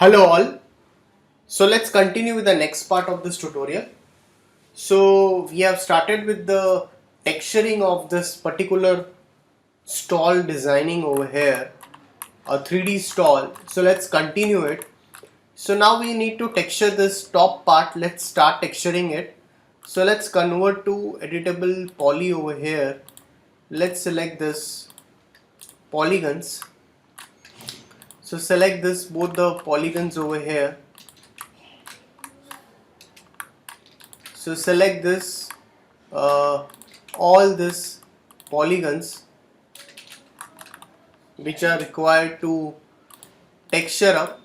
Hello all. So let's continue with the next part of this tutorial. So we have started with the texturing of this particular stall designing over here, a 3D stall. So let's continue it. So now we need to texture this top part. Let's start texturing it. So let's convert to editable poly over here. Let's select this polygons. So select this both the polygons over here. So select this uh, all this polygons which are required to texture up.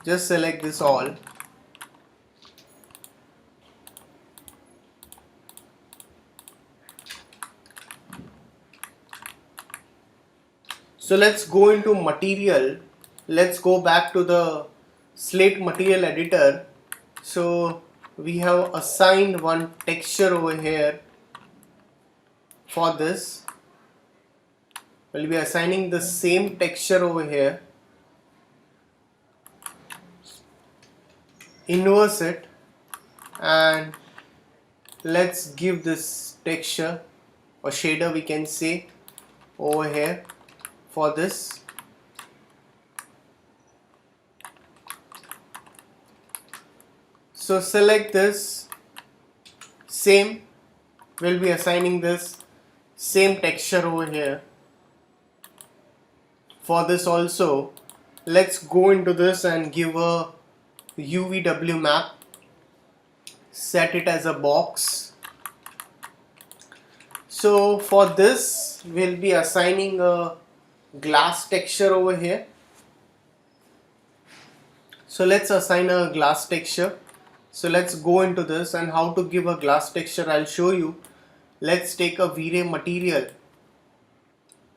Just select this all. So let's go into material. Let's go back to the slate material editor. So we have assigned one texture over here for this. We'll be assigning the same texture over here. Inverse it and let's give this texture or shader, we can say, over here for this. So select this same, we'll be assigning this same texture over here for this also. Let's go into this and give a UVW map, set it as a box. So for this we'll be assigning a glass texture over here. So let's assign a glass texture. So let's go into this, and how to give a glass texture I'll show you. Let's take a V-Ray material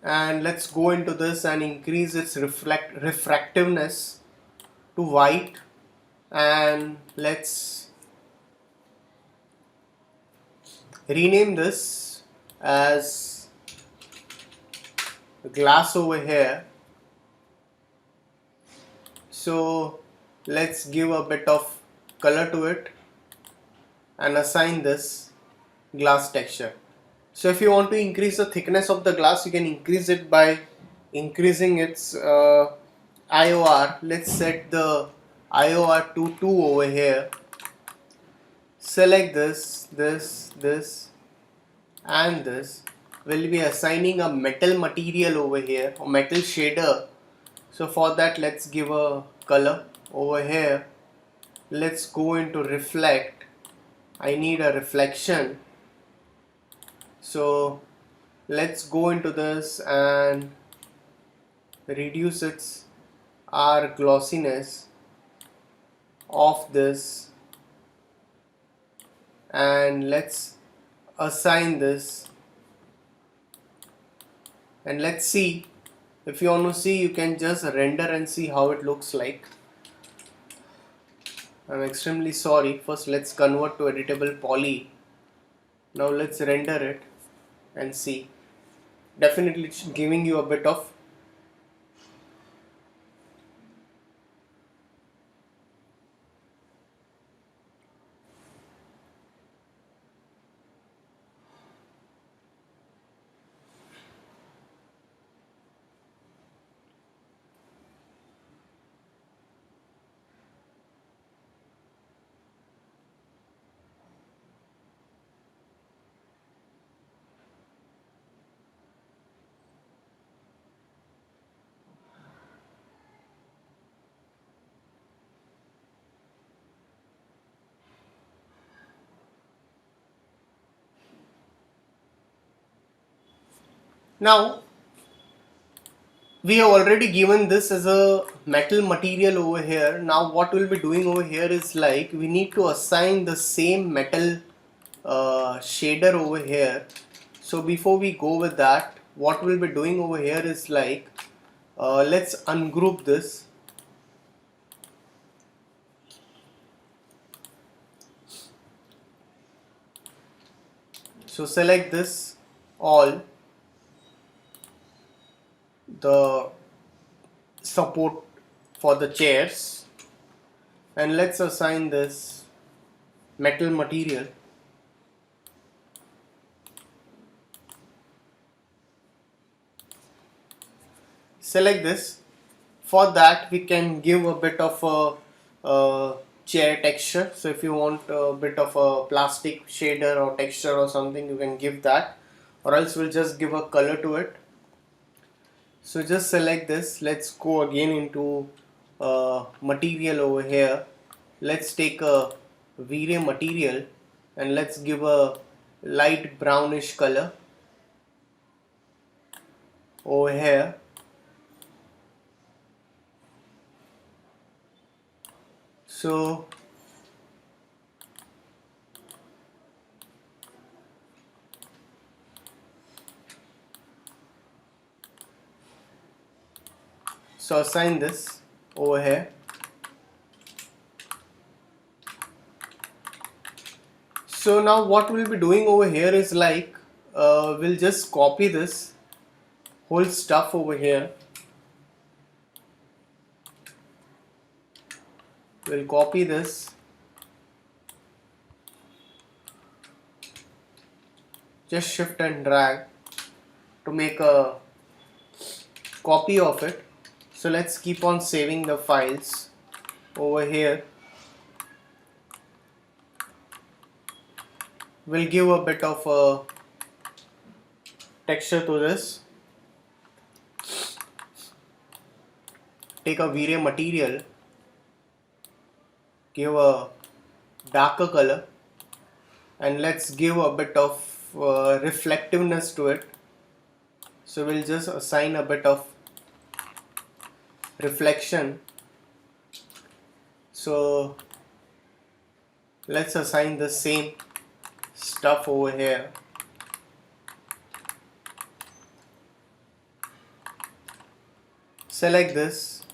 and let's go into this and increase its refractiveness to white, and let's rename this as glass over here. So let's give a bit of color to it and assign this glass texture. So if you want to increase the thickness of the glass, you can increase it by increasing its IOR. Let's set the IOR to 2 over here. Select this and this. We'll be assigning a metal material over here, or metal shader. So for that, let's give a color over here. Let's go into reflect. I need a reflection. So let's go into this and reduce its R glossiness of this, and let's assign this, and let's see. If you want to see, you can just render and see how it looks like. I'm extremely sorry. First let's convert to editable poly. Now let's render it and see. Definitely it's giving you a bit of now. We have already given this as a metal material over here. Now what we'll be doing over here is, like, we need to assign the same metal shader over here. So before we go with that, what we'll be doing over here is, like, let's ungroup this. So select this all. the support for the chairs, and let's assign this metal material. Select this. For that we can give a bit of a chair texture. So if you want a bit of a plastic shader or texture or something, you can give that, or else we'll just give a color to it. So just select this. Let's go again into material over here. Let's take a V-Ray material and let's give a light brownish color over here. So assign this over here. So now what we'll be doing over here is like we'll just copy this whole stuff over here. We'll copy this, just shift and drag to make a copy of it. So let's keep on saving the files over here. We'll give a bit of a texture to this. Take a V-Ray material, give a darker color, and let's give a bit of reflectiveness to it. So we'll just assign a bit of reflection. So let's assign the same stuff over here. Select this.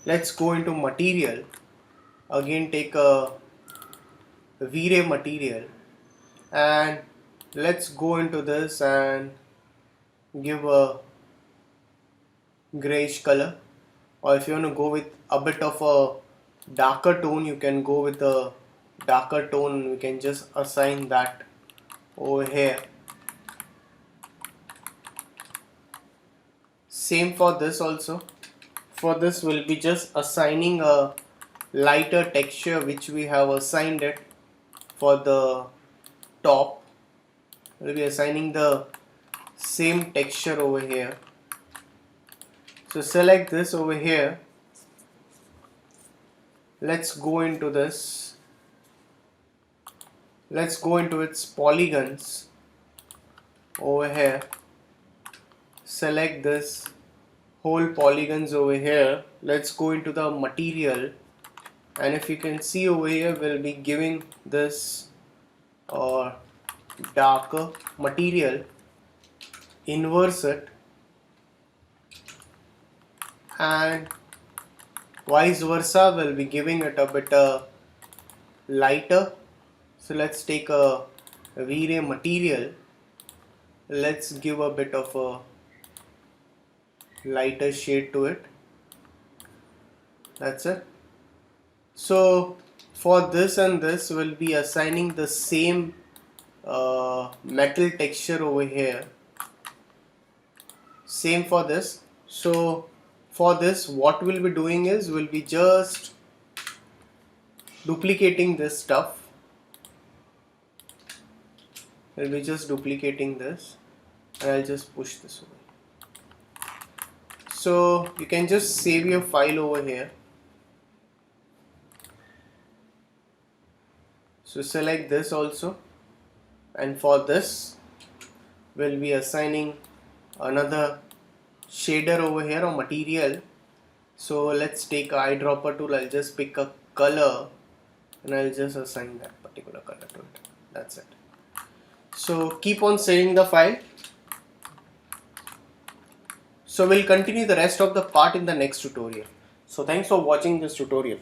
Let's go into material. Again take a V-Ray material and let's go into this and give a grayish color, or if you want to go with a bit of a darker tone, you can go with a darker tone. We can just assign that over here. Same for this also. For this we'll be just assigning a lighter texture which we have assigned it for the top. We'll be assigning the same texture over here. So select this over here. Let's go into this. Let's go into its polygons over here. Select this whole polygons over here. Let's go into the material, and if you can see over here, we'll be giving this darker material, inverse it, and vice versa, we'll be giving it a bit lighter. So let's take a V-Ray material, let's give a bit of a lighter shade to it. That's it. So for this and this, we'll be assigning the same metal texture over here. Same for this. So for this, what we'll be doing is we'll be just duplicating this stuff. We'll be just duplicating this, and I'll just push this away. So you can just save your file over here. So select this also, and for this we'll be assigning another shader over here or material. So let's take a eyedropper tool. I'll just pick a color and I'll just assign that particular color to it. That's it. So keep on saving the file. So we'll continue the rest of the part in the next tutorial. So thanks for watching this tutorial.